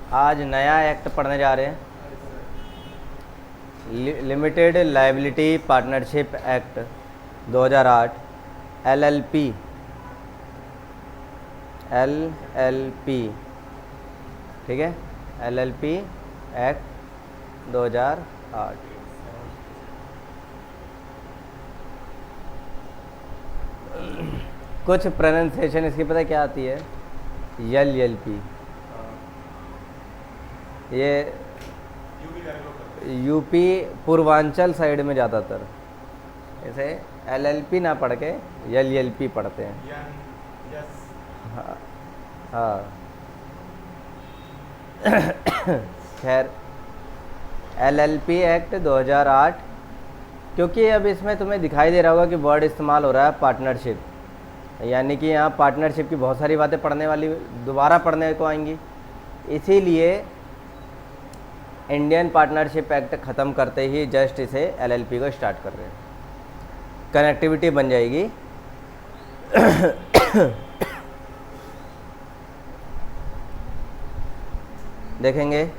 आज नया एक्ट पढ़ने जा रहे हैं, limited liability partnership act 2008, LLP. ठीक है, एलएलपी एक्ट 2008। कुछ प्रोनाउंसिएशन इसकी पता है क्या आती है? एलएलपी। ये यूपी पूर्वांचल साइड में ज़्यादातर इसे एलएलपी ना पढ़ के एलएलपी पढ़ते हैं। हाँ हाँ। खैर, एलएलपी एक्ट 2008, क्योंकि अब इसमें तुम्हें दिखाई दे रहा होगा कि वर्ड इस्तेमाल हो रहा है पार्टनरशिप, यानी कि यहाँ पार्टनरशिप की बहुत सारी बातें पढ़ने वाली दोबारा पढ़ने को आएंगी, इसीलिए इंडियन पार्टनरशिप एक्ट ख़त्म करते ही जस्ट इसे एलएलपी को स्टार्ट कर रहे हैं। कनेक्टिविटी बन जाएगी। देखेंगे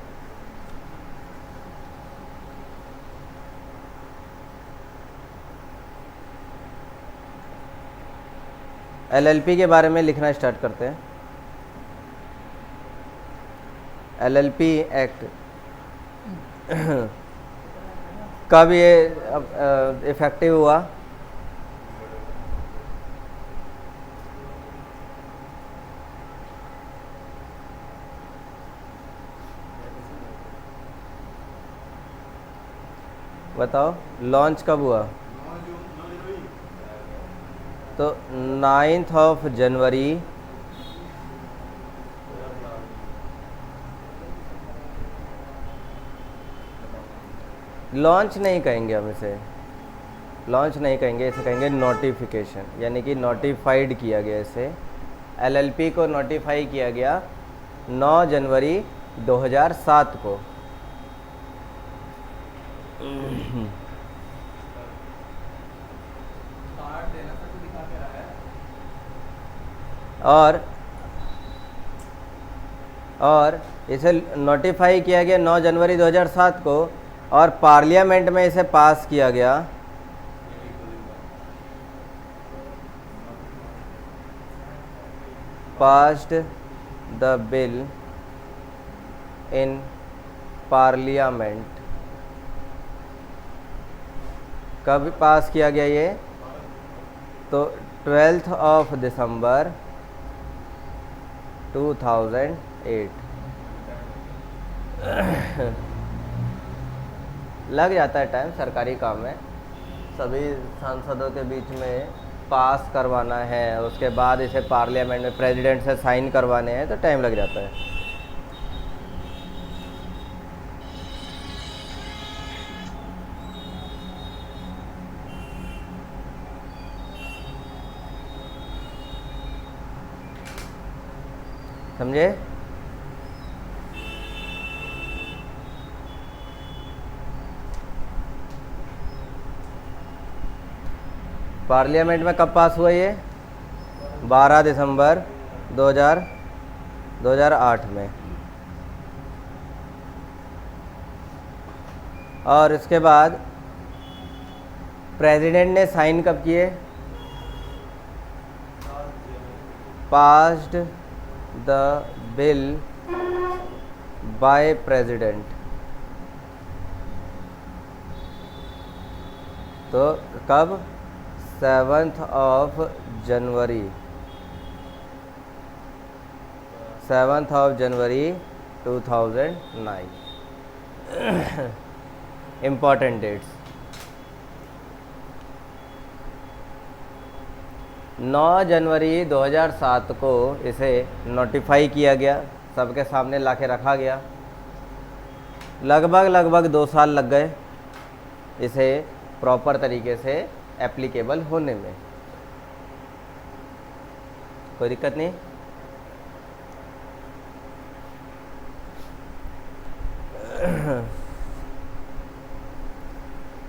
एलएलपी के बारे में लिखना स्टार्ट करते हैं। एलएलपी एक्ट कब ये इफेक्टिव हुआ? बताओ, लॉन्च कब हुआ? तो 9 जनवरी 2008। लॉन्च नहीं कहेंगे हम इसे, लॉन्च नहीं कहेंगे, इसे कहेंगे नोटिफिकेशन, यानी कि नोटिफाइड किया गया इसे। एलएलपी को नोटिफाई किया गया 9 जनवरी 2007 को। और इसे नोटिफाई किया गया 9 जनवरी 2007 को, और पार्लियामेंट में इसे पास किया गया passed the bill in parliament. कब पास किया गया ये? तो 12 दिसंबर 2008। लग जाता है टाइम, सरकारी काम है, सभी सांसदों के बीच में पास करवाना है, उसके बाद इसे पार्लियामेंट में प्रेसिडेंट से साइन करवाने हैं, तो टाइम लग जाता है। समझे? पार्लियामेंट में कब पास हुआ ये? 12 दिसंबर 2008 में। और इसके बाद प्रेसिडेंट ने साइन कब किए? Passed the bill by president. तो कब? 7 जनवरी 2009। Important dates. 9 जनवरी 2007 को इसे नोटिफाई किया गया, सबके सामने लाके रखा गया। लगभग 2 साल लग गए इसे प्रॉपर तरीके से एप्लीकेबल होने में। कोई दिक्कत नहीं।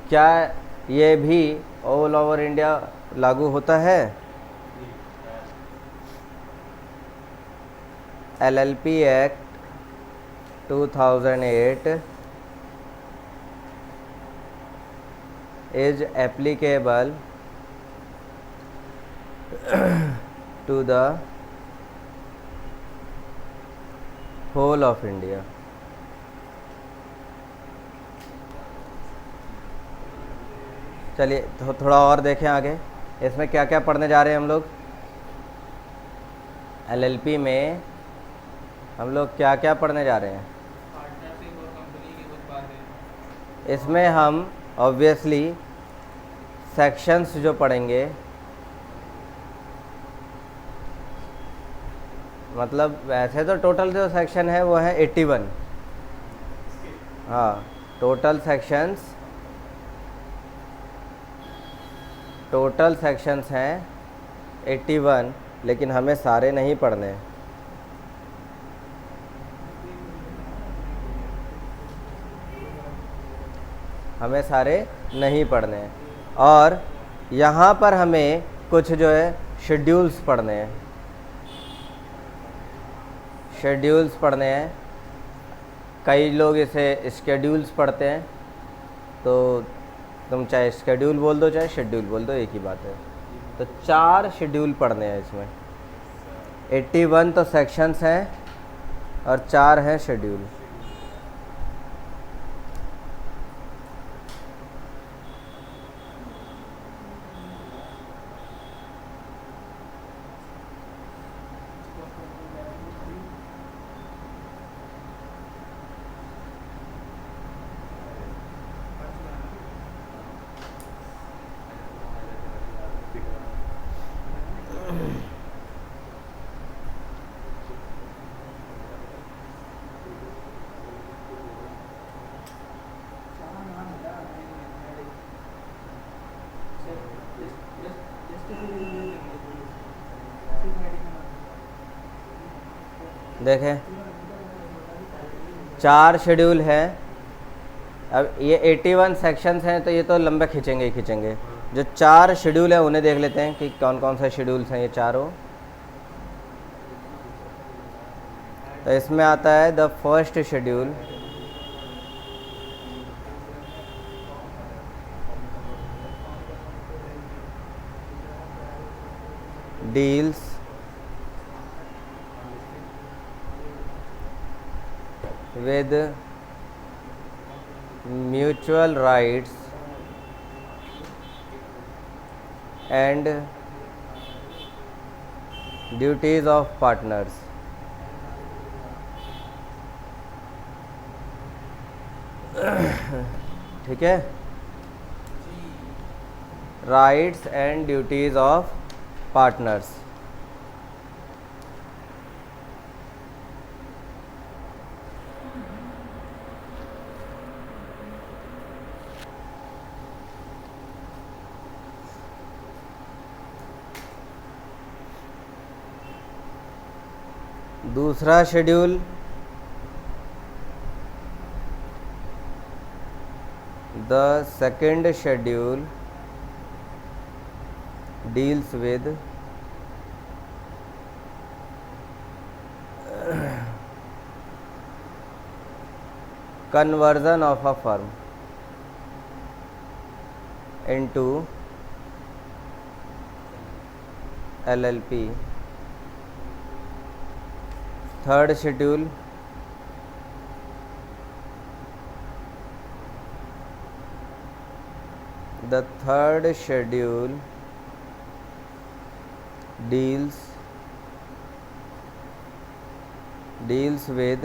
क्या ये भी ऑल ओवर इंडिया लागू होता है? LLP act 2008 is applicable to the whole of India. चलिए थोड़ा और देखें आगे, इसमें क्या क्या पढ़ने जा रहे हैं हम लोग। एलएलपी में हम लोग क्या क्या पढ़ने जा रहे हैं। पार्टनरशिप और कंपनी की कुछ बातें। इसमें हम ऑब्वियसली सेक्शंस जो पढ़ेंगे, मतलब वैसे तो टोटल जो सेक्शन है वो है 81। हाँ, टोटल सेक्शंस हैं 81, लेकिन हमें सारे नहीं पढ़ने हैं। हमें सारे नहीं पढ़ने हैं, और यहाँ पर हमें कुछ जो है शेड्यूल्स पढ़ने हैं। शेड्यूल्स पढ़ने हैं, कई लोग इसे स्केड्यूल्स पढ़ते हैं, तो तुम चाहे स्केड्यूल बोल दो चाहे शेड्यूल बोल दो, एक ही बात है। तो 4 शेड्यूल पढ़ने हैं इसमें। 81 तो सेक्शंस हैं और 4 हैं शेड्यूल। देखें 4 शेड्यूल हैं। अब ये 81 सेक्शंस हैं, तो ये तो लंबे खींचेंगे ही खींचेंगे। जो 4 शेड्यूल हैं उन्हें देख लेते हैं कि कौन कौन से शेड्यूल्स हैं ये चारों। तो इसमें आता है the first schedule, deals with mutual rights and duties of partners। ठीक है, rights and duties of partners. दूसरा schedule the second schedule deals with conversion of a firm into LLP। Third schedule the third schedule deals with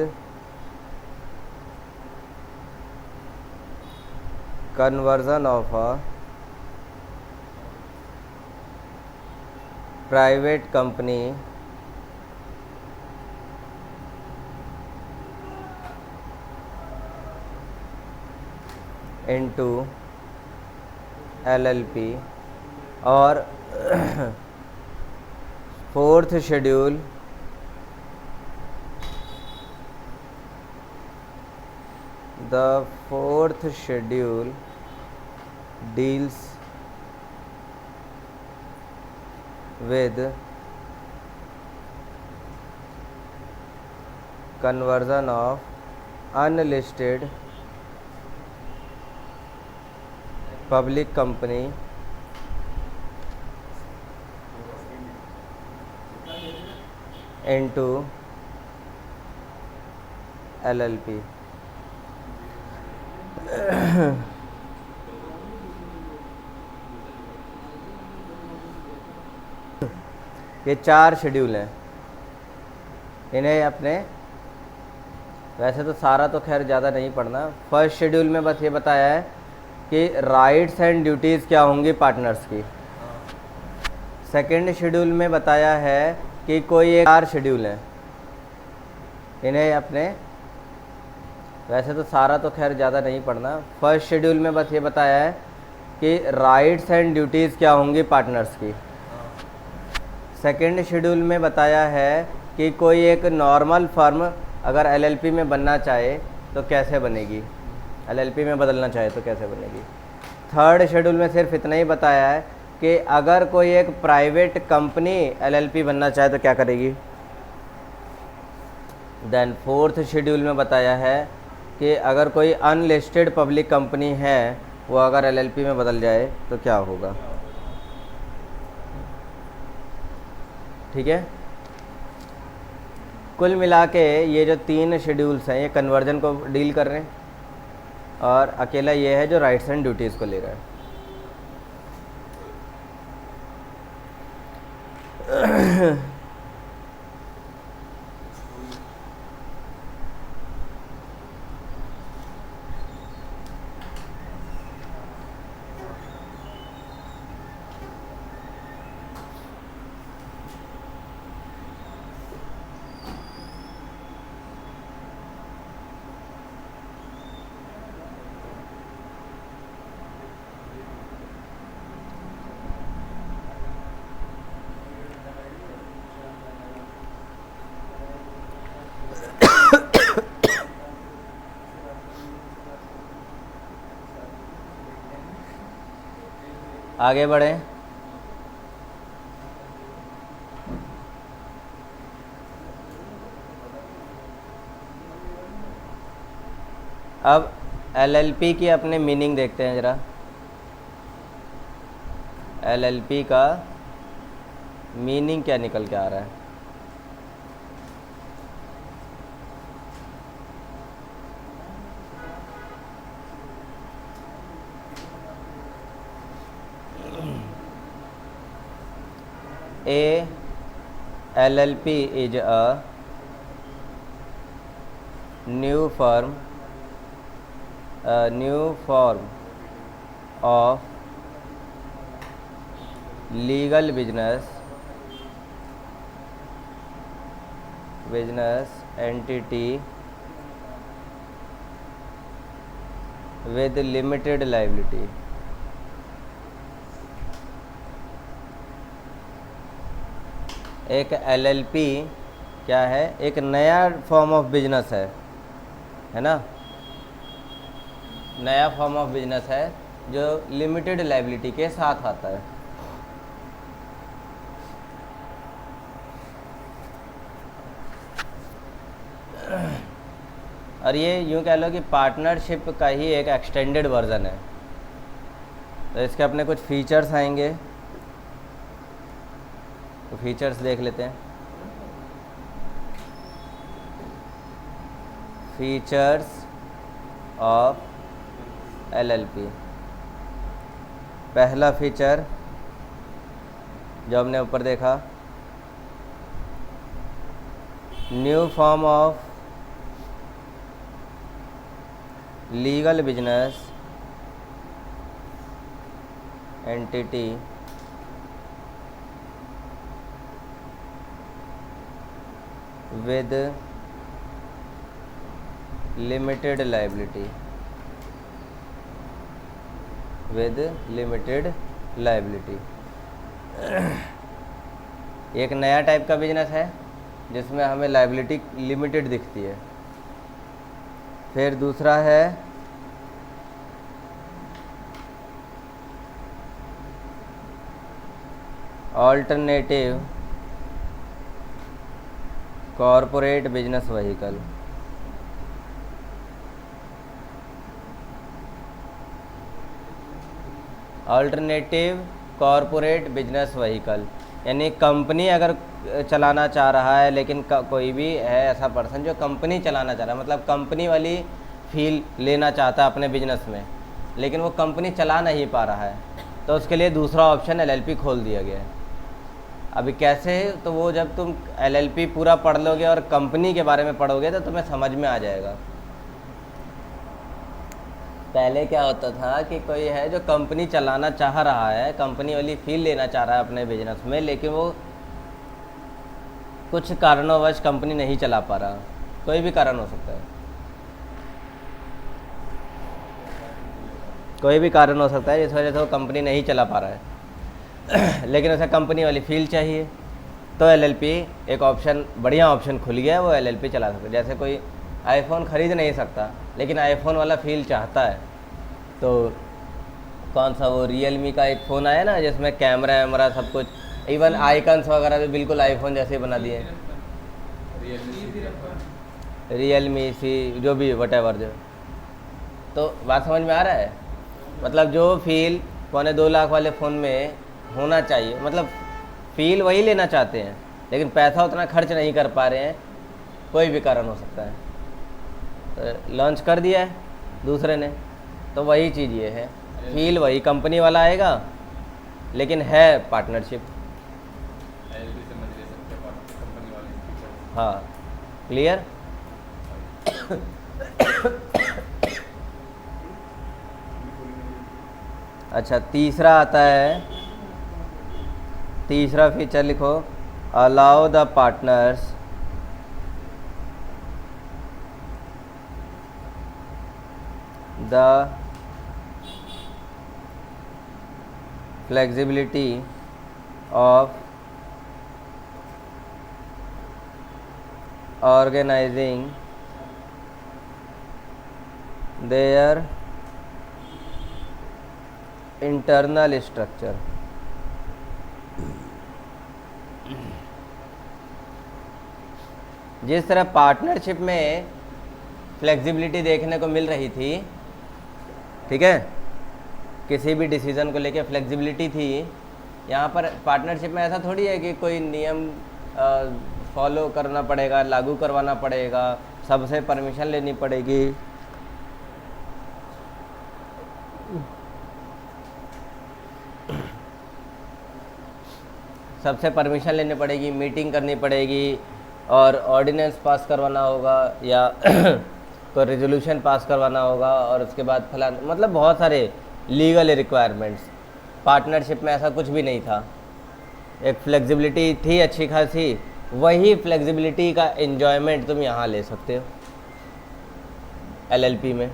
conversion of a private company into LLP। और fourth schedule the fourth schedule deals with conversion of unlisted public company into LLP। ये 4 schedule हैं, इन्हें अपने, वैसे तो सारा तो खैर ज़्यादा नहीं पढ़ना। फर्स्ट शेड्यूल में बस ये बताया है कि राइट्स एंड ड्यूटीज़ क्या होंगी पार्टनर्स की। सेकंड शेड्यूल में बताया है कि कोई एक 4 शेड्यूल हैं, इन्हें अपने, वैसे तो सारा तो खैर ज़्यादा नहीं पढ़ना। फर्स्ट शेड्यूल में बस ये बताया है कि राइट्स एंड ड्यूटीज़ क्या होंगी पार्टनर्स की। सेकंड शेड्यूल में बताया है कि कोई एक नॉर्मल फर्म अगर LLP में बनना चाहे तो कैसे बनेगी, LLP में बदलना चाहे तो कैसे बनेगी। थर्ड शेड्यूल में सिर्फ इतना ही बताया है कि अगर कोई एक प्राइवेट कंपनी LLP बनना चाहे तो क्या करेगी। देन फोर्थ शेड्यूल में बताया है कि अगर कोई अनलिस्टेड पब्लिक कंपनी है वो अगर LLP में बदल जाए तो क्या होगा। ठीक है, कुल मिला के ये जो 3 शेड्यूल्स हैं ये कन्वर्जन को डील कर रहे हैं और अकेला ये है जो राइट्स एंड ड्यूटीज़ को ले रहा है। आगे बढ़ें। अब LLP की अपने मीनिंग देखते हैं ज़रा। LLP का मीनिंग क्या निकल के आ रहा है। A LLP is a new form of legal business entity with limited liability। एक LLP क्या है, एक नया फॉर्म ऑफ बिजनेस है ना, नया फॉर्म ऑफ बिजनेस है जो लिमिटेड लायबिलिटी के साथ आता है। और ये यूँ कह लो कि पार्टनरशिप का ही एक एक्सटेंडेड वर्जन है। तो इसके अपने कुछ फीचर्स आएंगे, तो फीचर्स देख लेते हैं। Features of LLP। पहला फीचर जो हमने ऊपर देखा, new form of legal business entity with limited liability, एक नया टाइप का बिजनेस है जिसमें हमें लायबिलिटी लिमिटेड दिखती है। फिर दूसरा है alternative corporate business vehicle. Alternative corporate business vehicle, यानी कंपनी अगर चलाना चाह रहा है, लेकिन कोई भी है ऐसा पर्सन जो कंपनी चलाना चाह रहा है, मतलब कंपनी वाली फील लेना चाहता है अपने बिजनेस में, लेकिन वो कंपनी चला नहीं पा रहा है, तो उसके लिए दूसरा ऑप्शन एलएलपी खोल दिया गया है। अभी कैसे है, तो वो जब तुम एलएलपी पूरा पढ़ लोगे और कंपनी के बारे में पढ़ोगे तो तुम्हें समझ में आ जाएगा। पहले क्या होता था कि कोई है जो कंपनी चलाना चाह रहा है, कंपनी वाली फील लेना चाह रहा है अपने बिजनेस में, लेकिन वो कुछ कारणोंवश कंपनी नहीं चला पा रहा, कोई भी कारण हो सकता है, कोई भी कारण हो सकता है जिस वजह से वो कंपनी नहीं चला पा रहा है लेकिन उसे कंपनी वाली फील चाहिए, तो एलएलपी एक ऑप्शन, बढ़िया ऑप्शन खुल गया है, वो एलएलपी चला सकता है। जैसे कोई आईफोन ख़रीद नहीं सकता लेकिन आईफोन वाला फील चाहता है, तो कौन सा वो रियलमी का एक फ़ोन आया ना जिसमें कैमरा वैमरा सब कुछ, इवन आइकन्स वगैरह भी बिल्कुल आईफोन जैसे बना दिए, रियलमी सी जो भी वटेवर जो, तो बात समझ में आ रहा है। मतलब जो फील 1.25 लाख वाले फ़ोन में होना चाहिए, मतलब फील वही लेना चाहते हैं लेकिन पैसा उतना खर्च नहीं कर पा रहे हैं, कोई भी कारण हो सकता है, तो लॉन्च कर दिया है दूसरे ने, तो वही चीज़ ये है, फील वही कंपनी वाला आएगा लेकिन है पार्टनरशिप। हाँ, क्लियर। अच्छा, तीसरा आता है, तीसरा फीचर लिखो, allow the partners the flexibility of organising their internal structure। जिस तरह पार्टनरशिप में फ्लेक्सिबिलिटी देखने को मिल रही थी, ठीक है, किसी भी डिसीज़न को लेके फ्लेक्सिबिलिटी थी, यहाँ पर पार्टनरशिप में ऐसा थोड़ी है कि कोई नियम फॉलो करना पड़ेगा, लागू करवाना पड़ेगा, सबसे परमिशन लेनी पड़ेगी। सबसे परमिशन लेनी पड़ेगी, मीटिंग करनी पड़ेगी और ऑर्डिनेंस पास करवाना होगा या कोई रेजोल्यूशन पास करवाना होगा और उसके बाद फलान, मतलब बहुत सारे लीगल रिक्वायरमेंट्स। पार्टनरशिप में ऐसा कुछ भी नहीं था, एक फ्लेक्सिबिलिटी थी अच्छी खासी, वही फ्लेक्सिबिलिटी का एन्जॉयमेंट तुम यहाँ ले सकते हो एलएलपी में।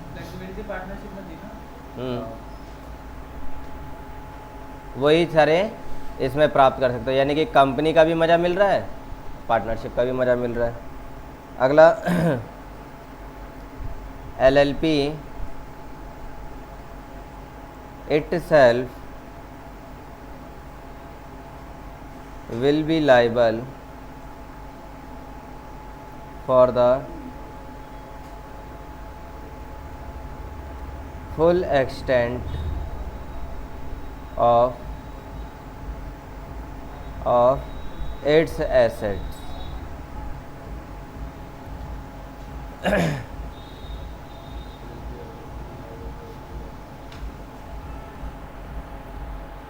फ्लेक्सिबिलिटी पार्टनरशिप में थी ना, वही सारे इसमें प्राप्त कर सकते हो, यानी कि कंपनी का भी मज़ा मिल रहा है, पार्टनरशिप का भी मज़ा मिल रहा है। अगला LLP itself will be liable for the full extent of its assets।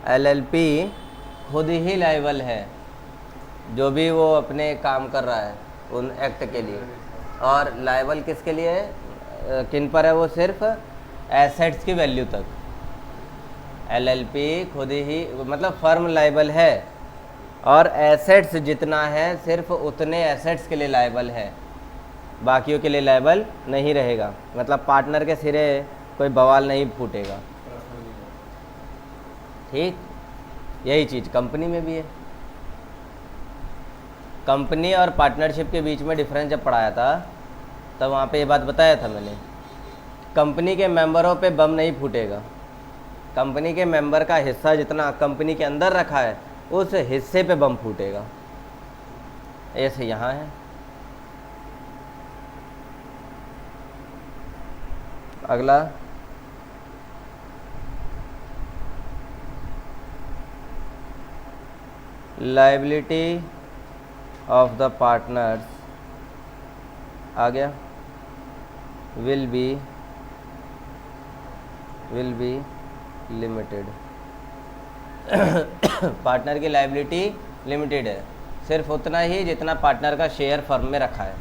LLP खुद ही लायबल है, जो भी वो अपने काम कर रहा है उन एक्ट के लिए, और लायबल किसके लिए है, किन पर है, वो सिर्फ एसेट्स की वैल्यू तक। एलएलपी खुद ही, मतलब फर्म लायबल है और एसेट्स जितना है सिर्फ उतने एसेट्स के लिए लायबल है, बाकियों के लिए लायबल नहीं रहेगा। मतलब पार्टनर के सिरे कोई बवाल नहीं फूटेगा, ठीक। यही चीज़ कंपनी में भी है। कंपनी और पार्टनरशिप के बीच में डिफरेंस जब पढ़ाया था तब वहाँ पे ये बात बताया था मैंने, कंपनी के मेंबरों पे बम नहीं फूटेगा, कंपनी के मेंबर का हिस्सा जितना कंपनी के अंदर रखा है उस हिस्से पे बम फूटेगा। ऐसे यहाँ है। अगला लाइबिलिटी ऑफ द पार्टनर्स आ गया, विल बी लिमिटेड। पार्टनर की लाइबिलिटी लिमिटेड है, सिर्फ उतना ही जितना पार्टनर का शेयर फर्म में रखा है।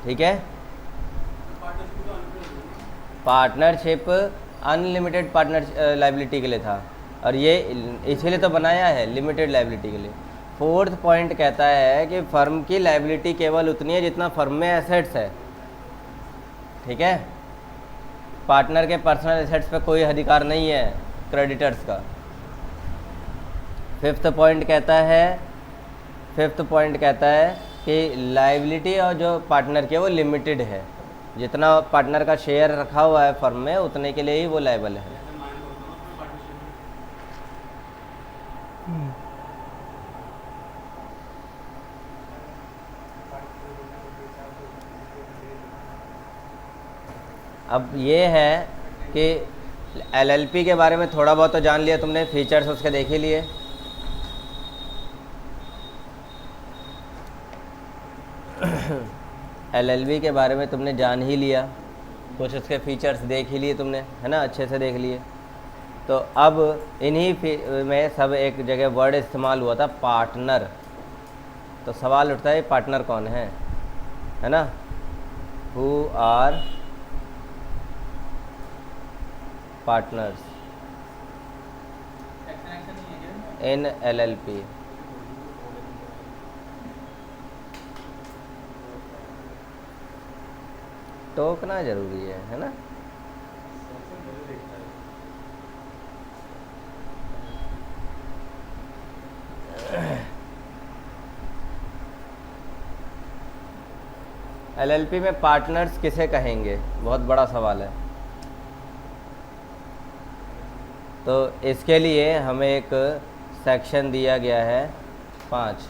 ठीक है, पार्टनरशिप अनलिमिटेड पार्टनर लाइबिलिटी के लिए था, और ये इसीलिए तो बनाया है लिमिटेड लाइबिलिटी के लिए। फोर्थ पॉइंट कहता है कि फर्म की लाइबिलिटी केवल उतनी है जितना फर्म में एसेट्स है। ठीक है, पार्टनर के पर्सनल एसेट्स पे कोई अधिकार नहीं है क्रेडिटर्स का। फिफ्थ पॉइंट कहता है कि लाइबिलिटी और जो पार्टनर की है वो लिमिटेड है, जितना पार्टनर का शेयर रखा हुआ है फर्म में उतने के लिए ही वो लायबल है। अब ये है कि एलएलपी के बारे में थोड़ा बहुत तो जान लिया तुमने, फीचर्स उसके देख ही लिए। एलएलपी के बारे में तुमने जान ही लिया, कुछ उसके फीचर्स देख ही लिए तुमने, है ना, अच्छे से देख लिए। तो अब इन्हीं में सब एक जगह वर्ड इस्तेमाल हुआ था पार्टनर। तो सवाल उठता है पार्टनर कौन है ना? Who are partners in LLP? टोकना जरूरी है ना? एलएलपी में पार्टनर्स किसे कहेंगे, बहुत बड़ा सवाल है। तो इसके लिए हमें एक सेक्शन दिया गया है 5।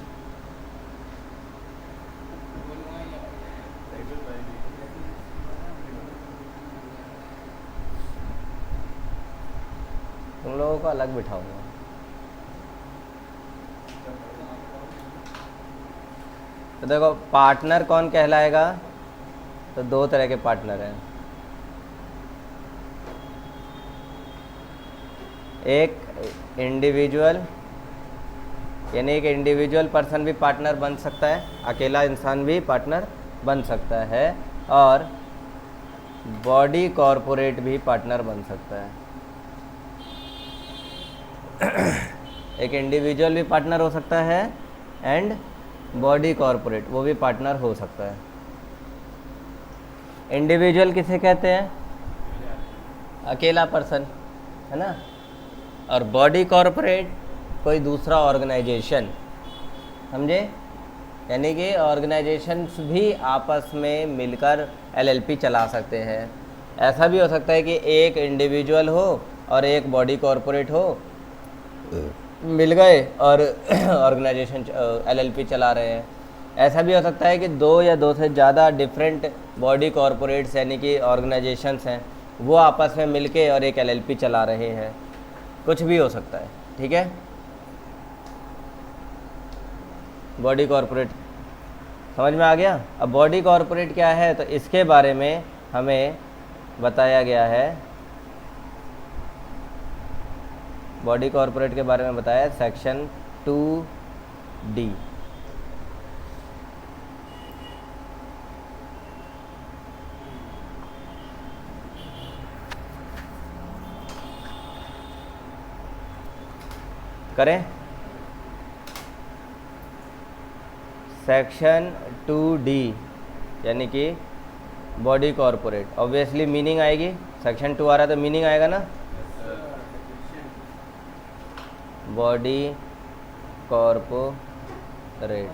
तुम लोगों को अलग बिठाऊंगा। तो देखो पार्टनर कौन कहलाएगा, तो 2 तरह के पार्टनर हैं। एक इंडिविजुअल, यानी एक इंडिविजुअल पर्सन भी पार्टनर बन सकता है, अकेला इंसान भी पार्टनर बन सकता है, और बॉडी कॉरपोरेट भी पार्टनर बन सकता है। एक इंडिविजुअल भी पार्टनर हो सकता है एंड बॉडी कॉरपोरेट वो भी पार्टनर हो सकता है। इंडिविजुअल किसे कहते हैं? अकेला पर्सन, है ना। और बॉडी कॉरपोरेट कोई दूसरा ऑर्गेनाइजेशन, समझे? यानी कि ऑर्गेनाइजेशंस भी आपस में मिलकर एलएलपी चला सकते हैं। ऐसा भी हो सकता है कि एक इंडिविजुअल हो और एक बॉडी कॉरपोरेट हो, मिल गए और ऑर्गेनाइजेशन एलएलपी चला रहे हैं। ऐसा भी हो सकता है कि 2 या 2 से ज़्यादा डिफरेंट बॉडी कॉरपोरेट्स यानी कि ऑर्गेनाइजेशंस हैं, वो आपस में मिलके और एक एलएलपी चला रहे हैं। कुछ भी हो सकता है, ठीक है। बॉडी कॉरपोरेट समझ में आ गया। अब बॉडी कॉरपोरेट क्या है, तो इसके बारे में हमें बताया गया है। बॉडी कॉरपोरेट के बारे में बताया सेक्शन 2D। करें सेक्शन 2D यानी कि बॉडी कॉरपोरेट। ऑब्वियसली मीनिंग आएगी, सेक्शन 2 आ रहा है तो मीनिंग आएगा ना। बॉडी कॉरपोरेट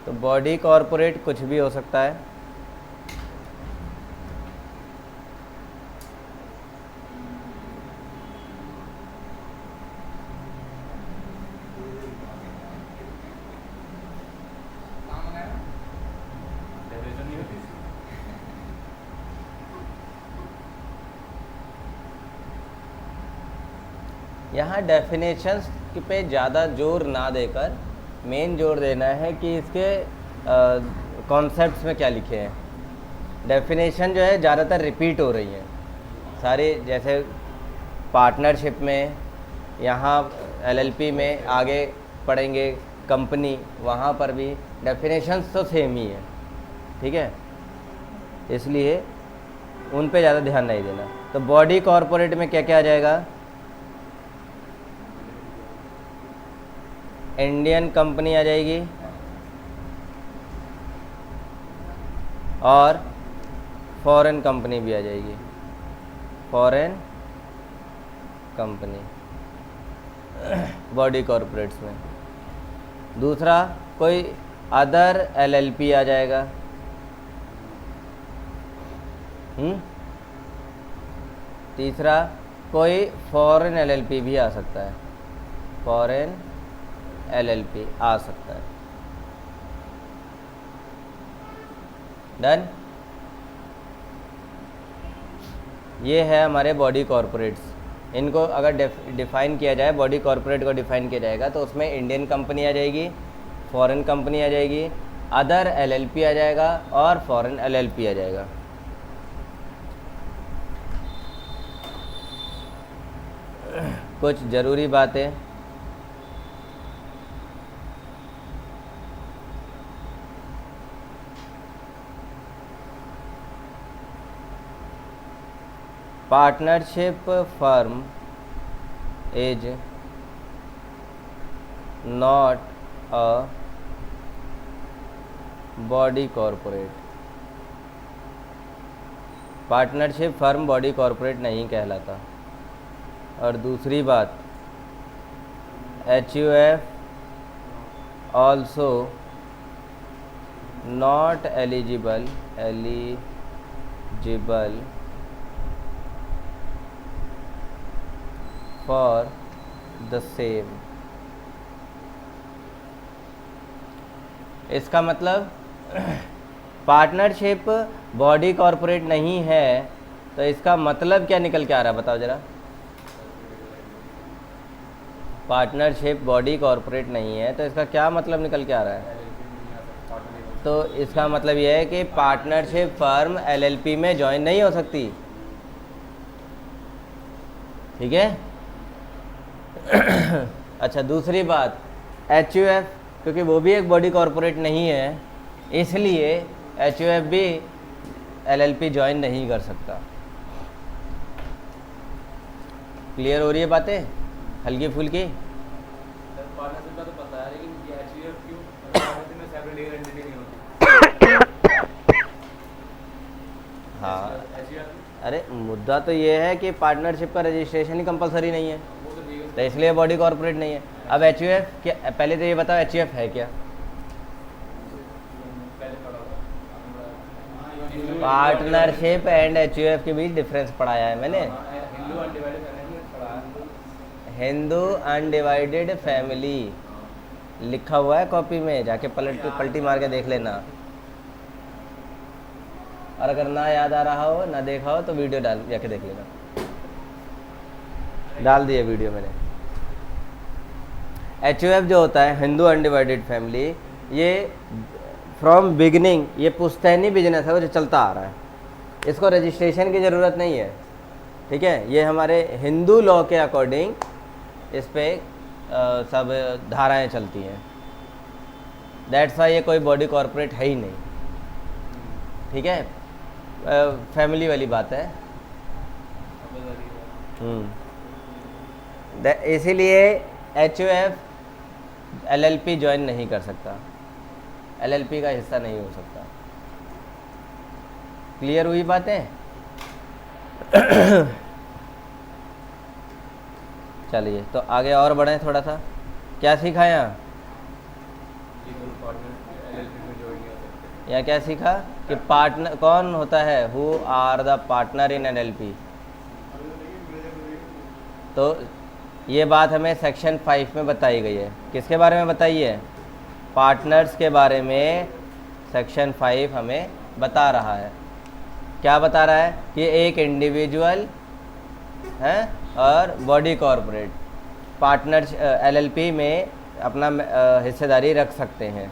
तो बॉडी कॉरपोरेट कुछ भी हो सकता है। काम लगाया डेफिनेशन नहीं होती इसकी। यहाँ डेफिनेशंस पे ज़्यादा जोर ना देकर मेन जोर देना है कि इसके कॉन्सेप्ट्स में क्या लिखे हैं। डेफिनेशन जो है ज़्यादातर रिपीट हो रही हैं सारे, जैसे पार्टनरशिप में, यहाँ एलएलपी में आगे पढ़ेंगे कंपनी, वहाँ पर भी डेफिनेशंस तो सेम ही है, ठीक है, इसलिए उन पे ज़्यादा ध्यान नहीं देना। तो बॉडी कॉरपोरेट में क्या क्या आ जाएगा? इंडियन कंपनी आ जाएगी और फॉरेन कंपनी भी आ जाएगी, फॉरेन कंपनी बॉडी कॉरपोरेट्स में। दूसरा, कोई अदर एलएलपी आ जाएगा। तीसरा, कोई फॉरेन एलएलपी भी आ सकता है, फॉरेन एलएलपी आ सकता है। डन। ये है हमारे बॉडी कॉरपोरेट्स। इनको अगर डिफ़ाइन किया जाए, बॉडी कॉरपोरेट को डिफ़ाइन किया जाएगा तो उसमें इंडियन कंपनी आ जाएगी, फॉरेन कंपनी आ जाएगी, अदर एलएलपी आ जाएगा और फॉरेन एलएलपी आ जाएगा। कुछ ज़रूरी बातें, partnership firm is not a body corporate. Partnership firm body corporate नहीं कहलाता। और दूसरी बात, HUF also not eligible for the same. इसका मतलब पार्टनरशिप बॉडी कॉरपोरेट नहीं है, तो इसका मतलब क्या निकल के आ रहा है, बताओ जरा। पार्टनरशिप बॉडी कॉरपोरेट नहीं है तो इसका क्या मतलब निकल के आ रहा है? तो इसका मतलब यह है कि पार्टनरशिप फर्म एलएलपी में ज्वाइन नहीं हो सकती, ठीक है। अच्छा, दूसरी बात, HUF, क्योंकि वो भी एक बॉडी कॉरपोरेट नहीं है, इसलिए HUF भी एलएलपी ज्वाइन नहीं कर सकता। क्लियर हो रही है बातें, हल्की फुल्की? पार्टनरशिप का तो पता है, लेकिन ये HUF क्यों? पार्टनरशिप में सेपरेट लीगल एंटिटी नहीं होती। हाँ, HUF अरे मुद्दा तो ये है कि पार्टनरशिप का रजिस्ट्रेशन ही कंपलसरी नहीं है, वो तो लीगल तो इसलिए बॉडी कॉरपोरेट नहीं है। अब HUF क्या, पहले तो ये बताओ HUF है क्या? पहले पढ़ा होगा। पार्टनरशिप एंड HUF के बीच डिफरेंस पढ़ाया है मैंने। हिंदू अनडिवाइडेड फैमिली पढ़ा है। हिंदू अनडिवाइडेड फैमिली लिखा हुआ है कॉपी में, जाके पलटी मार के देख लेना। और अगर ना याद आ रहा हो, ना देखा हो, तो वीडियो डाल जाके देख लेना, डाल दिया वीडियो मैंने। HUF जो होता है, हिंदू अनडिवाइडेड फैमिली, ये फ्रॉम बिगिनिंग ये पुश्तैनी बिजनेस है, वो जो चलता आ रहा है, इसको रजिस्ट्रेशन की ज़रूरत नहीं है, ठीक है। ये हमारे हिंदू लॉ के अकॉर्डिंग इस पे सब धाराएं चलती हैं। दैट्स वाई ये कोई बॉडी कॉरपोरेट है ही नहीं, ठीक है। फैमिली वाली बात है। इसीलिए HUF LLP ज्वाइन नहीं कर सकता, LLP का हिस्सा नहीं हो सकता। क्लियर हुई बातें? चलिए तो आगे और बढ़ें थोड़ा सा। क्या सीखा यहाँ? लीगल पार्टनर LLP या क्या सीखा कि पार्टनर कौन होता है, who are the partner in LLP. तो ये बात हमें सेक्शन 5 में बताई गई है। किसके बारे में बताई है? पार्टनर्स के बारे में सेक्शन 5 हमें बता रहा है। क्या बता रहा है कि एक इंडिविजुअल है और बॉडी कॉरपोरेट पार्टनर्स एलएलपी में अपना हिस्सेदारी रख सकते हैं।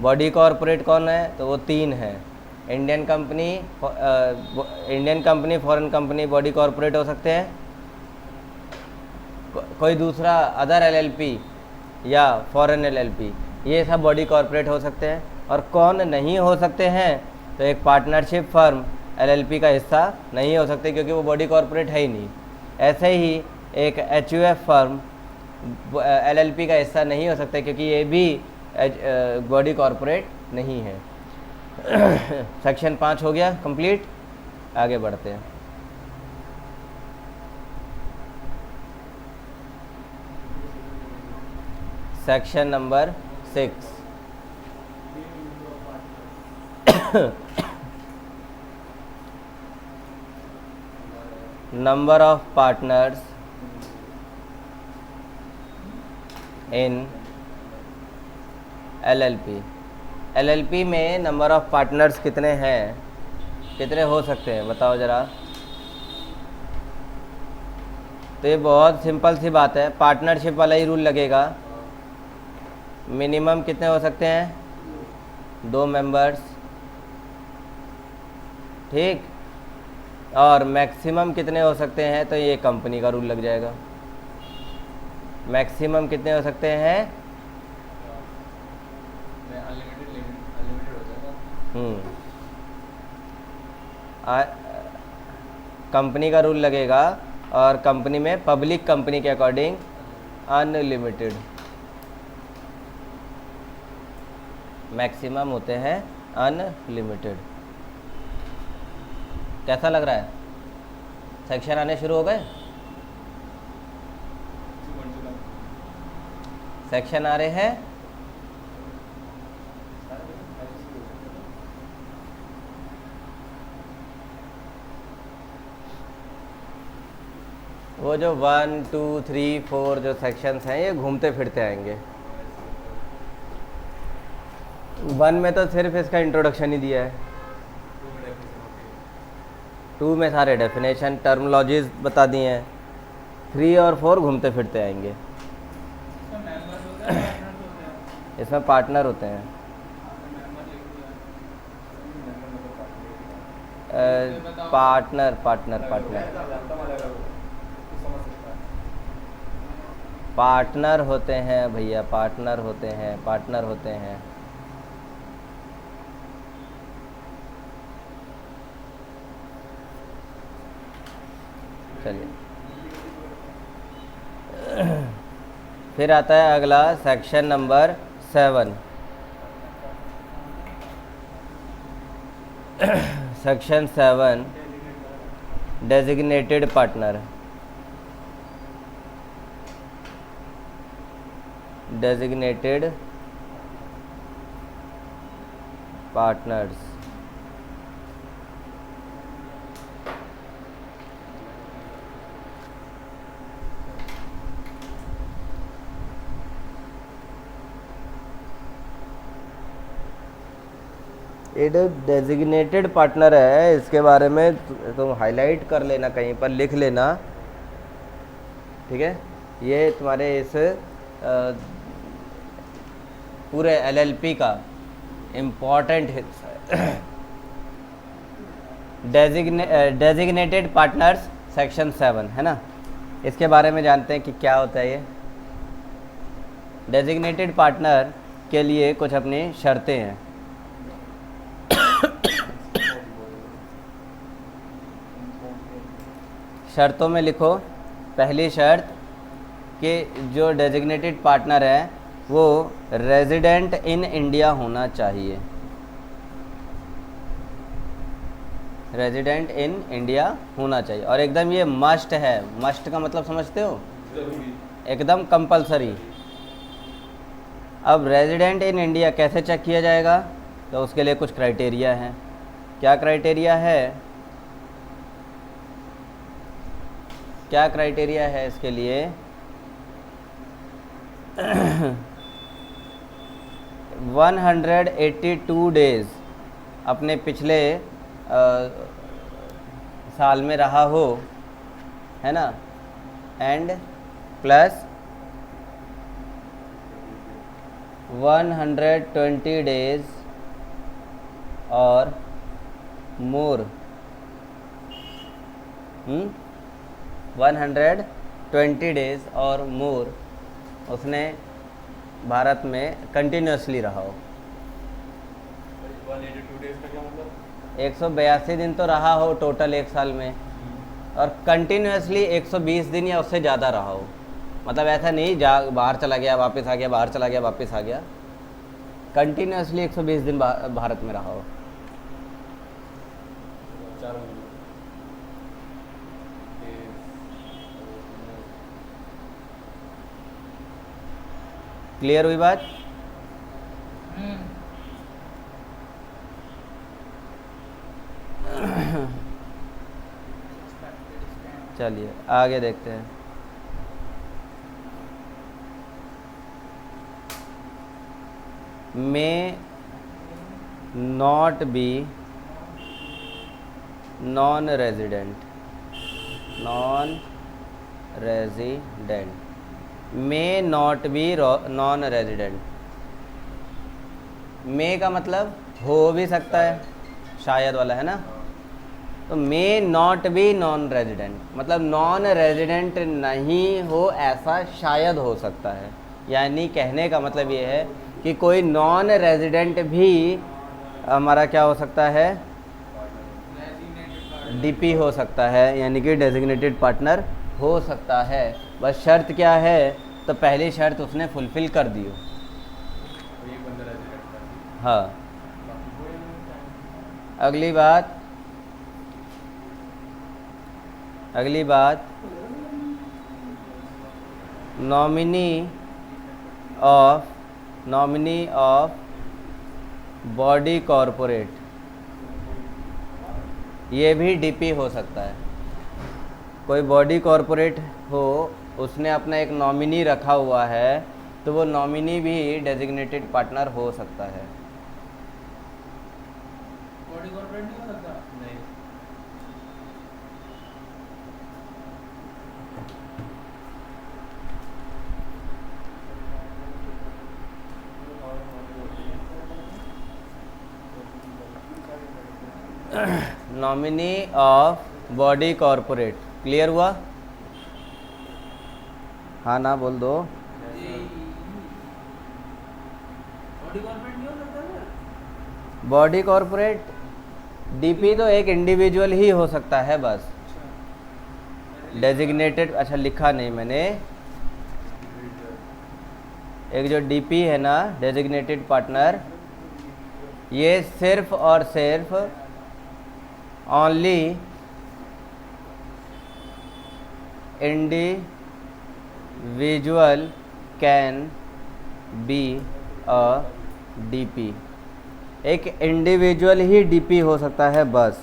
बॉडी कॉरपोरेट कौन है? तो वो 3 हैं। Indian company, foreign company body corporate हो सकते हैं। कोई दूसरा अदर एलएलपी या फॉरेन एलएलपी, ये सब बॉडी कॉरपोरेट हो सकते हैं। और कौन नहीं हो सकते हैं? तो एक पार्टनरशिप फर्म एलएलपी का हिस्सा नहीं हो सकते, क्योंकि वो बॉडी कॉरपोरेट है ही नहीं। ऐसे ही एक एचयूएफ फर्म एलएलपी का हिस्सा नहीं हो सकता, क्योंकि ये भी बॉडी कॉरपोरेट नहीं है। सेक्शन 5 हो गया कंप्लीट। आगे बढ़ते हैं। Section number 6, number of partners in LLP. LLP में नंबर ऑफ पार्टनर्स कितने हैं, कितने हो सकते हैं, बताओ ज़रा। तो ये बहुत सिंपल सी बात है, पार्टनरशिप वाला ही रूल लगेगा। मिनिमम कितने हो सकते हैं? 2 मेंबर्स, ठीक। और मैक्सिमम कितने हो सकते हैं? तो ये कंपनी का रूल लग जाएगा। मैक्सिमम कितने हो सकते हैं? कंपनी का रूल लगेगा, और कंपनी में पब्लिक कंपनी के अकॉर्डिंग अनलिमिटेड मैक्सिमम होते हैं, अनलिमिटेड। कैसा लग रहा है? सेक्शन आने शुरू हो गए? सेक्शन आ रहे हैं? वो जो 1, 2, 3, 4 जो सेक्शंस हैं, ये घूमते फिरते आएंगे। 1 में तो सिर्फ इसका इंट्रोडक्शन ही दिया है। 2 में सारे डेफिनेशन, टर्मोलॉजीज बता दिए हैं। 3 और 4 घूमते फिरते आएंगे। इसमें पार्टनर होते हैं। पार्टनर पार्टनर पार्टनर पार्टनर होते हैं भैया, पार्टनर होते हैं, पार्टनर होते हैं। चलिए, फिर आता है अगला section number 7। Section 7, designated partner. Designated partners. ये जो डेजिग्नेटेड पार्टनर है, इसके बारे में तुम हाईलाइट कर लेना, कहीं पर लिख लेना, ठीक है। ये तुम्हारे इस पूरे एलएलपी का इम्पॉर्टेंट हिस्सा है। डेजिग्नेटेड पार्टनर्स सेक्शन 7 है ना। इसके बारे में जानते हैं कि क्या होता है ये। डेजिग्नेटेड पार्टनर के लिए कुछ अपनी शर्तें हैं। शर्तों में लिखो, पहली शर्त कि जो डेजिग्नेटेड पार्टनर है वो रेजिडेंट इन इंडिया होना चाहिए। रेजिडेंट इन इंडिया होना चाहिए, और एकदम ये मस्ट है। मस्ट का मतलब समझते हो? एकदम कंपलसरी। अब रेजिडेंट इन इंडिया कैसे चेक किया जाएगा? तो उसके लिए कुछ क्राइटेरिया हैं। क्या क्राइटेरिया है, क्या क्राइटेरिया है इसके लिए? 182 डेज अपने पिछले साल में रहा हो, है ना, एंड प्लस 120 डेज और मोर, 120 डेज और मोर उसने भारत में कंटिन्यूसली रहा हो। 182 डेज का क्या मतलब? 182 दिन तो रहा हो टोटल एक साल में, और कंटिन्यूसली 120 दिन या उससे ज़्यादा रहा हो। मतलब ऐसा नहीं बाहर चला गया वापस आ गया, बाहर चला गया वापस आ गया, कंटिन्यूसली 120 दिन भारत में रहा हो। 4 महीने क्लियर हुई बात? चलिए आगे देखते हैं। May not be non resident, non resident, may not be non resident. May का मतलब हो भी सकता है, शायद वाला है ना, तो मे नॉट बी नॉन रेजिडेंट मतलब नॉन रेजिडेंट नहीं हो, ऐसा शायद हो सकता है। यानी कहने का मतलब ये है कि कोई नॉन रेजिडेंट भी हमारा क्या हो सकता है, डीपी हो सकता है, यानी कि डेजिग्नेटेड पार्टनर हो सकता है। बस शर्त क्या है, तो पहली शर्त उसने फुलफिल कर दी हो। तो ये बंदा रेजिडेंट हाँ, बाकी कोई नहीं। अगली बात, अगली बात, नॉमिनी ऑफ बॉडी कॉरपोरेट, ये भी डीपी हो सकता है। कोई बॉडी कॉरपोरेट हो, उसने अपना एक नॉमिनी रखा हुआ है, तो वो नॉमिनी भी डेजिग्नेटेड पार्टनर हो सकता है। बॉडी कॉर्पोरेट नहीं हो सकता? नहीं। Nominee of body corporate, clear हुआ? हाँ ना बोल दो। बॉडी कॉर्पोरेट नहीं हो सकता सर? बॉडी कॉरपोरेट डीपी तो एक इंडिविजुअल ही हो सकता है बस। डेजिग्नेटेड, अच्छा लिखा नहीं मैंने, एक जो डीपी है ना, डेजिग्नेटेड पार्टनर, ये सिर्फ और सिर्फ only individual can be a DP, एक इंडिविजुअल ही डीपी हो सकता है बस।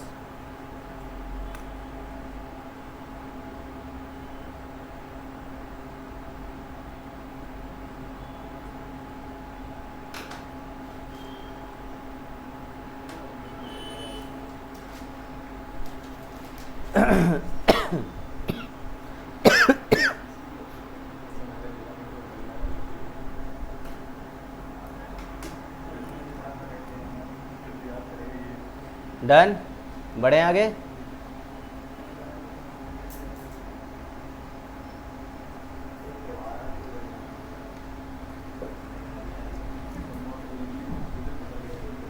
डन, बढ़े आगे।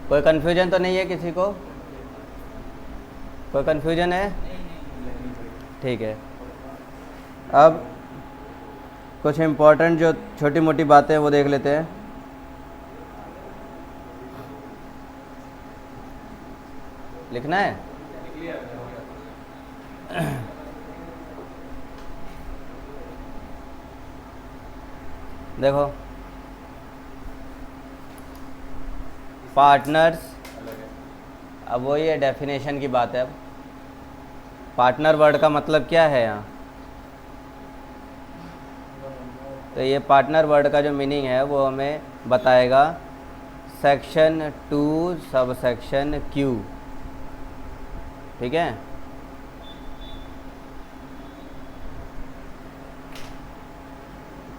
कोई कंफ्यूजन तो नहीं है किसी को? कोई कंफ्यूजन है? ठीक है। अब कुछ इम्पोर्टेंट जो छोटी मोटी बातें हैं वो देख लेते हैं। लिखना है? देखो, पार्टनर्स, अलग है। अब वही है, डेफिनेशन की बात है। अब पार्टनर वर्ड का मतलब क्या है यहाँ, तो ये पार्टनर वर्ड का जो मीनिंग है वो हमें बताएगा सेक्शन 2 सब सेक्शन क्यू। ठीक है,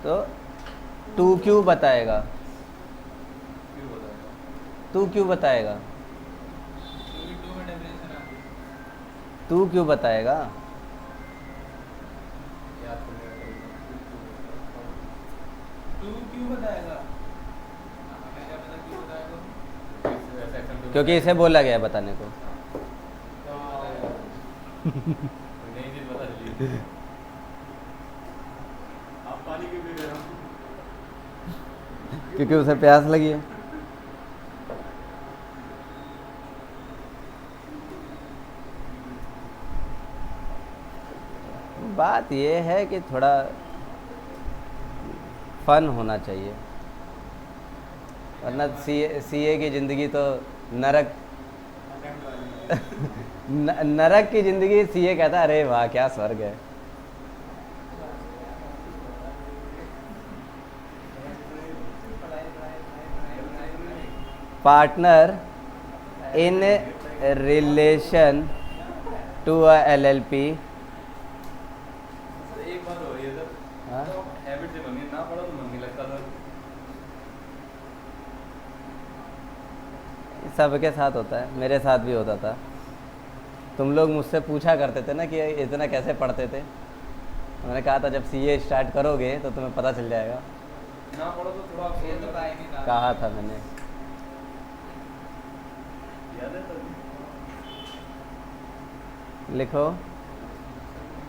तो 2Q बताएगा। क्यों बताएगा? 2Q बताएगा, क्योंकि 2 में डेफिनेशन आती है। 2Q बताएगा। याद करने का तरीका। तू क्यों बताएगा? हमें क्या पता क्यों बताएगा? सेक्शन 2 क्योंकि इसे बोला गया है बताने को। नई चीज पता चली। आप पानी क्यों पी रहे हो? क्योंकि उसे प्यास लगी है। बात ये है कि थोड़ा फन होना चाहिए, वरना सीए की ज़िंदगी तो नरक नरक की ज़िंदगी। सीए कहता है अरे वाह क्या स्वर्ग है। Partner in relation to a LLP। एक बात हो रही है सर, हाँ? तो हैबिट से बनी ना पढ़ो तो मन नहीं लगता सर। सबके साथ होता है, मेरे साथ भी होता था। तुम लोग मुझसे पूछा करते थे ना कि इतना कैसे पढ़ते थे। मैंने कहा था जब सीए स्टार्ट करोगे तो तुम्हें पता चल जाएगा। ना पढ़ो तो थोड़ा ये तो टाइम कहा था मैंने। याद है सर? लिखो,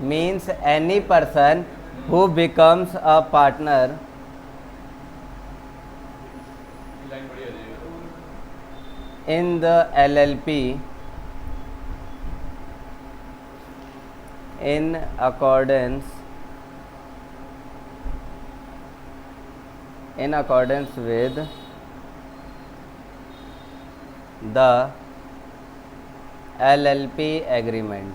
means any person who becomes a partner line बढ़िया जाएगा। in the LLP in accordance with the LLP agreement।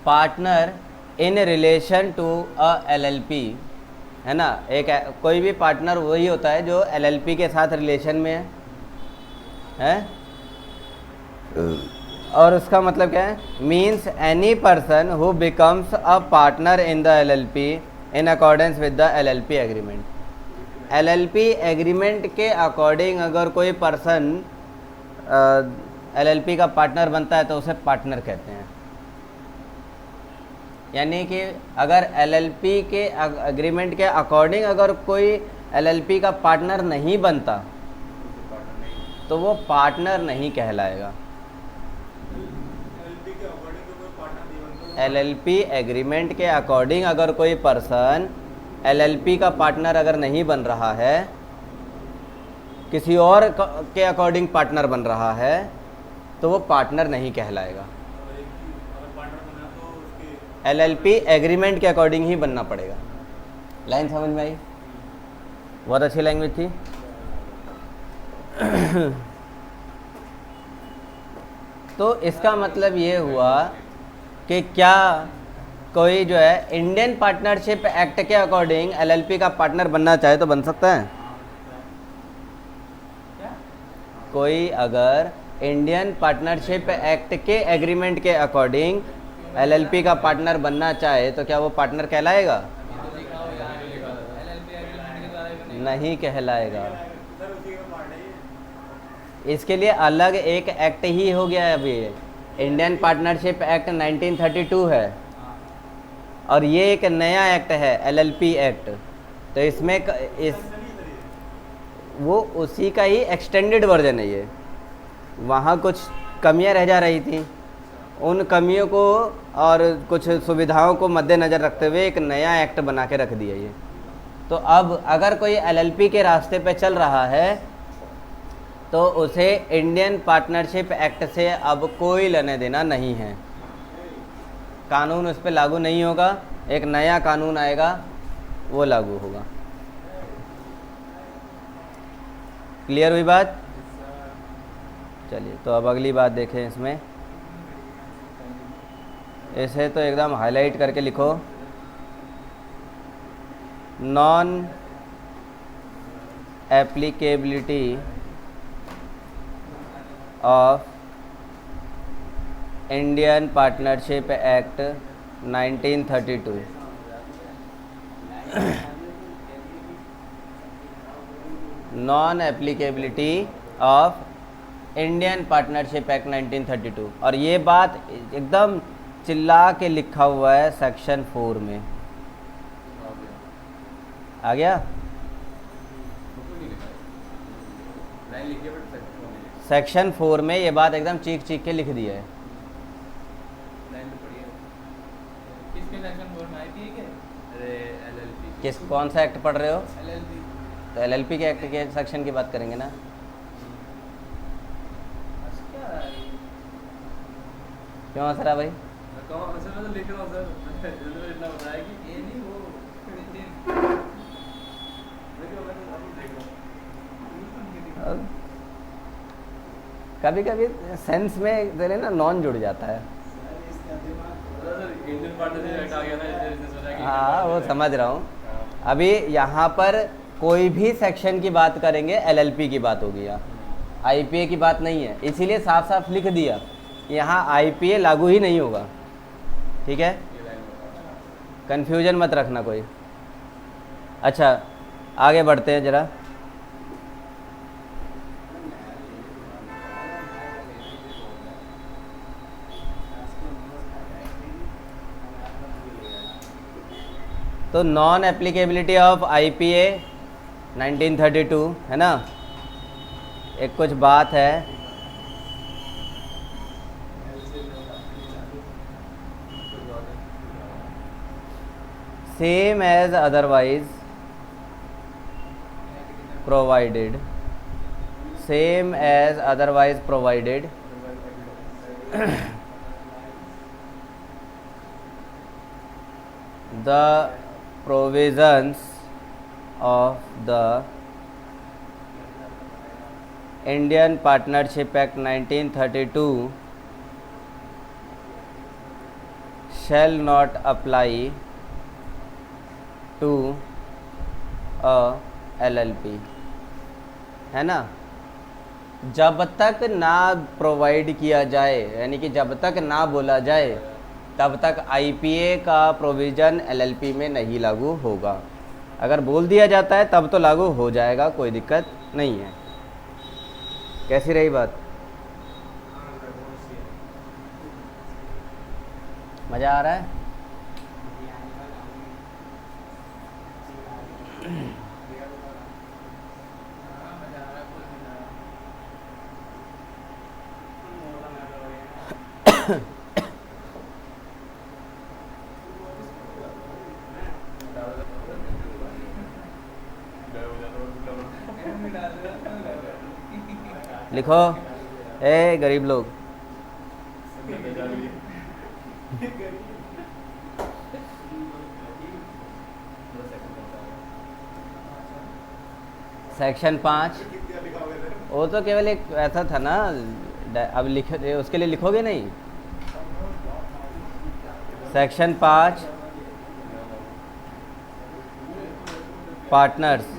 Partner in relation to a LLP है ना। एक कोई भी पार्टनर वही होता है जो LLP के साथ रिलेशन में है। और उसका मतलब क्या है, means any person who becomes a partner in the LLP in accordance with the LLP agreement. LLP agreement के अकॉर्डिंग अगर कोई पर्सन LLP का पार्टनर बनता है तो उसे पार्टनर कहते हैं। यानी कि अगर LLP के एग्रीमेंट के अकॉर्डिंग अगर कोई LLP का पार्टनर नहीं बनता तो वो पार्टनर नहीं कहलाएगा। LLP एग्रीमेंट के अकॉर्डिंग अगर कोई पर्सन LLP का पार्टनर अगर नहीं बन रहा है, किसी और के अकॉर्डिंग पार्टनर बन रहा है, तो वो पार्टनर नहीं कहलाएगा। LLP एग्रीमेंट के अकॉर्डिंग ही बनना पड़ेगा। लाइन समझ में आई? बहुत अच्छी लैंग्वेज थी। तो इसका मतलब ये हुआ कि क्या कोई जो है इंडियन पार्टनरशिप एक्ट के अकॉर्डिंग LLP का पार्टनर बनना चाहे तो बन सकता है। कोई अगर इंडियन पार्टनरशिप एक्ट के एग्रीमेंट के अकॉर्डिंग LLP का पार्टनर बनना चाहे तो क्या वो पार्टनर कहलाएगा? नहीं कहलाएगा। इसके लिए अलग एक एक्ट ही हो गया है अभी। इंडियन पार्टनरशिप एक्ट 1932 है और ये एक नया एक्ट है LLP एक्ट। तो इसमें वो उसी का ही एक्सटेंडेड वर्जन है। ये वहाँ कुछ कमियां रह जा रही थी, उन कमियों को और कुछ सुविधाओं को मद्देनज़र रखते हुए एक नया एक्ट बना के रख दिया ये। तो अब अगर कोई LLP के रास्ते पे चल रहा है तो उसे इंडियन पार्टनरशिप एक्ट से अब कोई लेने देना नहीं है, कानून उस पर लागू नहीं होगा, एक नया कानून आएगा वो लागू होगा। क्लियर हुई बात? चलिए तो अब अगली बात देखें इसमें। इसे तो एकदम हाईलाइट करके लिखो। Non applicability of Indian partnership act 1932। Non applicability of Indian partnership act 1932, और ये बात एकदम चिल्ला के लिखा हुआ है सेक्शन 4 में। आ गया? सेक्शन 4 में ये बात एकदम चीख चीख के लिख दी है। किस कौन सा एक्ट पढ़ रहे हो? तो एलएलपी के एक्ट के सेक्शन की बात करेंगे ना। क्यों हंस रहा भाई? कभी कभी सेंस में तेरे ना नॉन जुड़ जाता है। हाँ वो समझ रहा हूँ। अभी यहाँ पर कोई भी सेक्शन की बात करेंगे एलएलपी की बात होगी, यहाँ आईपीए की बात नहीं है, इसीलिए साफ साफ लिख दिया यहाँ आईपीए लागू ही नहीं होगा। ठीक है, कंफ्यूजन मत रखना कोई। अच्छा आगे बढ़ते हैं जरा। तो नॉन एप्लीकेबिलिटी ऑफ आईपीए 1932 है ना, एक कुछ बात है। Same as otherwise provided, same as otherwise provided the provisions of the Indian Partnership Act 1932 shall not apply to a LLP, है ना। जब तक ना प्रोवाइड किया जाए, यानी कि जब तक ना बोला जाए, तब तक आईपीए का प्रोविज़न एलएलपी में नहीं लागू होगा। अगर बोल दिया जाता है तब तो लागू हो जाएगा, कोई दिक्कत नहीं है। कैसी रही बात? मज़ा आ रहा है? लिखो, ए गरीब लोग। सेक्शन 5 वो तो केवल एक ऐसा था ना, अब लिख उसके लिए लिखोगे नहीं। सेक्शन 5 पार्टनर्स,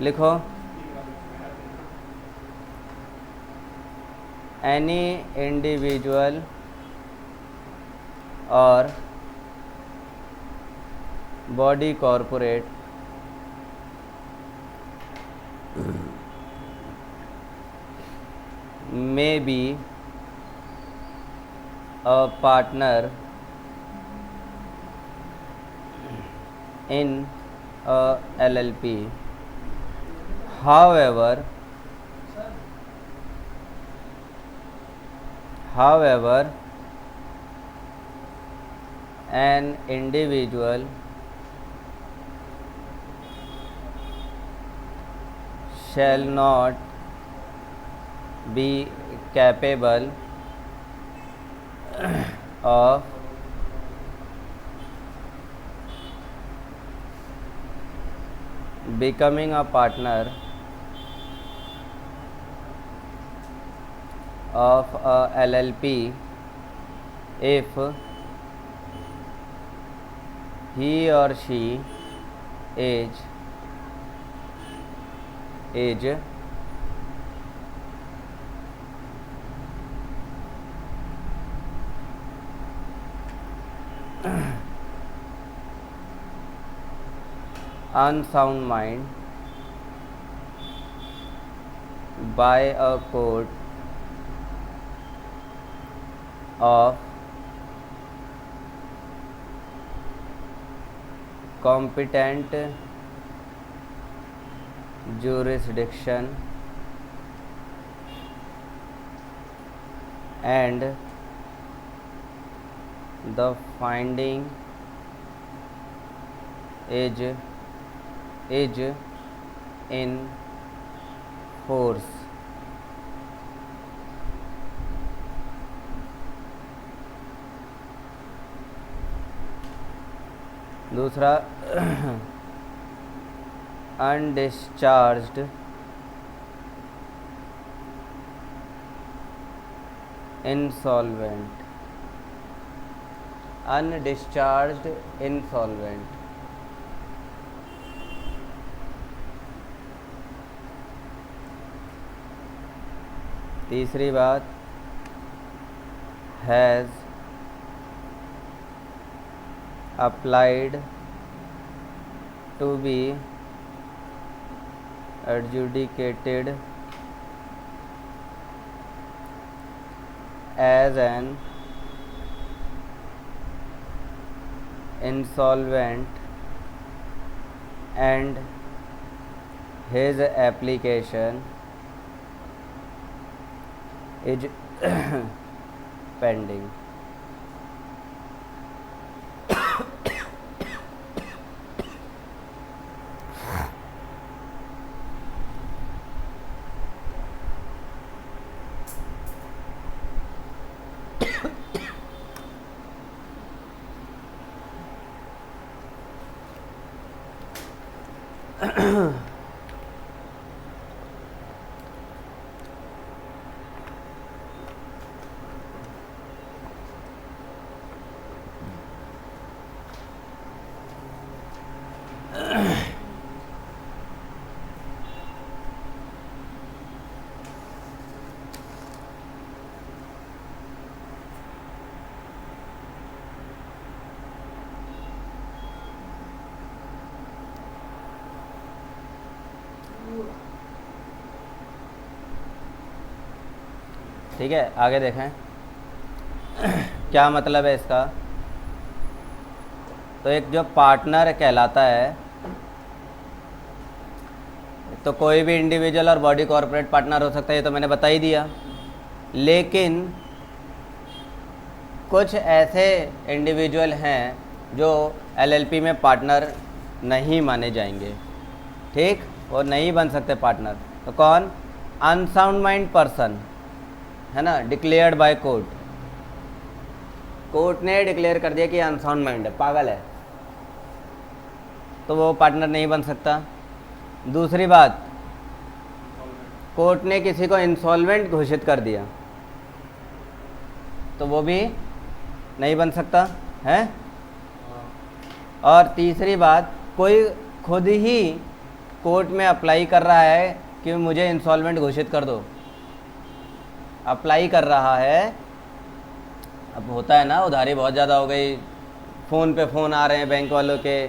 लिखो एनी इंडिविजुअल और body corporate may be a partner in a LLP. However, an individual shall not be capable of becoming a partner of a LLP if he or she is unsound mind by a court of competent jurisdiction and the finding is in force. दूसरा undischarged insolvent तीसरी बात has applied to be adjudicated as an insolvent and his application is pending. ठीक है, आगे देखें क्या मतलब है इसका। तो एक जो पार्टनर कहलाता है, तो कोई भी इंडिविजुअल और बॉडी कॉर्पोरेट पार्टनर हो सकता है, ये तो मैंने बता ही दिया। लेकिन कुछ ऐसे इंडिविजुअल हैं जो एलएलपी में पार्टनर नहीं माने जाएंगे, ठीक, वो नहीं बन सकते पार्टनर। तो कौन? अनसाउंड माइंड पर्सन, है ना, डिक्लेयर्ड बाय कोर्ट। कोर्ट ने डिक्लेयर कर दिया कि अनसाउंड माइंड है, पागल है, तो वो पार्टनर नहीं बन सकता। दूसरी बात, कोर्ट ने किसी को इंसॉल्वेंट घोषित कर दिया, तो वो भी नहीं बन सकता है। और तीसरी बात, कोई खुद ही कोर्ट में अप्लाई कर रहा है कि मुझे इंसॉल्वेंट घोषित कर दो, अप्लाई कर रहा है। अब होता है ना, उधारी बहुत ज़्यादा हो गई, फ़ोन पे फ़ोन आ रहे हैं बैंक वालों के,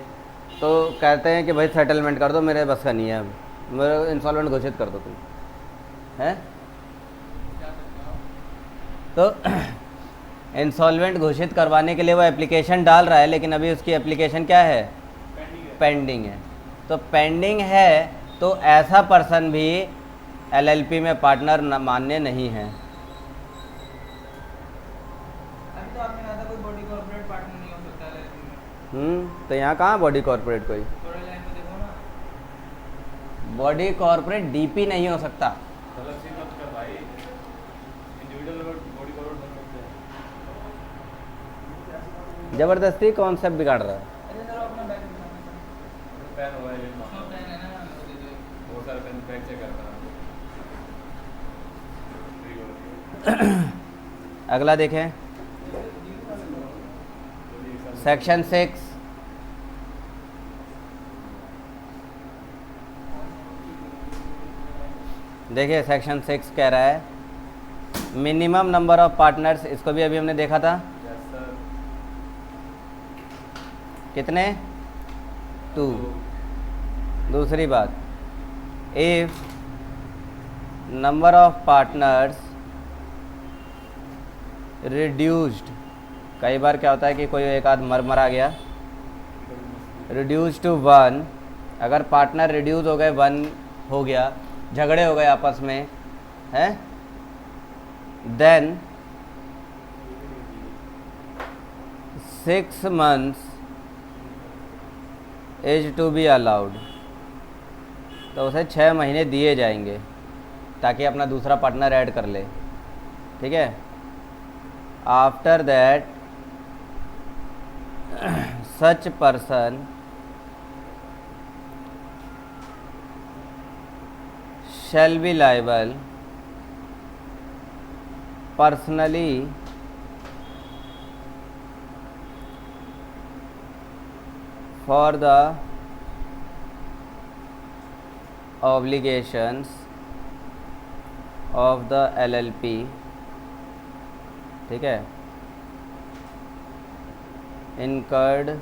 तो कहते हैं कि भाई सेटलमेंट कर दो, मेरे बस का नहीं है, अब मेरे इंसॉल्वेंट घोषित कर दो तुम, है। तो इंसॉल्वेंट घोषित करवाने के लिए वो एप्लीकेशन डाल रहा है, लेकिन अभी उसकी एप्लीकेशन क्या है? पेंडिंग है। तो पेंडिंग है, तो ऐसा पर्सन भी एलएलपी में पार्टनर मान्य नहीं है। अभी तो आपने कहा था कोई बॉडी कॉर्पोरेट पार्टनर नहीं हो सकता एलएलपी में। तो यहाँ कहाँ बॉडी कॉर्पोरेट कोई? थोड़े लाइन में देखो ना। बॉडी कॉर्पोरेट डीपी नहीं हो सकता। गलत चीज मत कर भाई, इंडिविजुअल बॉडी कॉर्पोरेट बन सकते हैं। ज़बरदस्ती कॉन्सेप्ट बिगाड़ रहा है। पेन हुआ है बहुत सारे पेन पैक चेक करता है। अगला देखें, सेक्शन 6। देखिए सेक्शन 6 कह रहा है मिनिमम नंबर ऑफ पार्टनर्स, इसको भी अभी हमने देखा था, यस सर। कितने? 2। दूसरी बात, if number of partners reduced, कई बार क्या होता है कि कोई एक आध मरा गया, रिड्यूस टू 1, अगर पार्टनर रिड्यूस हो गए 1 हो गया, झगड़े हो गए आपस में, हैं, then 6 months is to be allowed, तो उसे 6 महीने दिए जाएंगे ताकि अपना दूसरा पार्टनर ऐड कर ले, ठीक है। After that such person shall be liable personally for the obligations of the LLP, ठीक है, incurred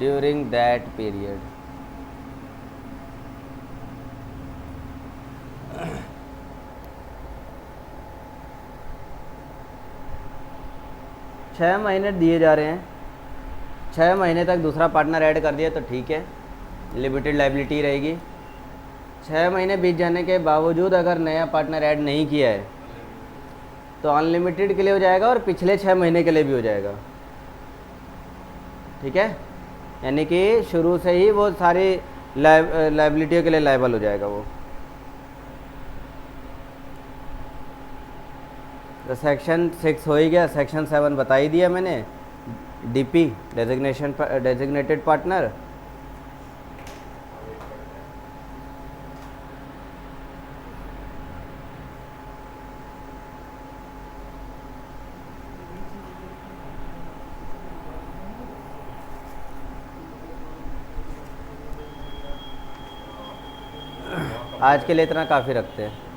during that period। छः महीने दिए जा रहे हैं, 6 महीने तक दूसरा पार्टनर ऐड कर दिया तो ठीक है, लिमिटेड लाइबिलिटी रहेगी। 6 महीने बीत जाने के बावजूद अगर नया पार्टनर ऐड नहीं किया है तो अनलिमिटेड के लिए हो जाएगा और पिछले 6 महीने के लिए भी हो जाएगा, ठीक है। यानी कि शुरू से ही वो सारी लाइबिलिटियों के लिए लायबल हो जाएगा वो। तो सेक्शन 6 हो ही गया। सेक्शन 7 बता ही दिया मैंने, डीपी डेजिग्नेटेड पार्टनर। आज के लिए इतना काफ़ी रखते हैं।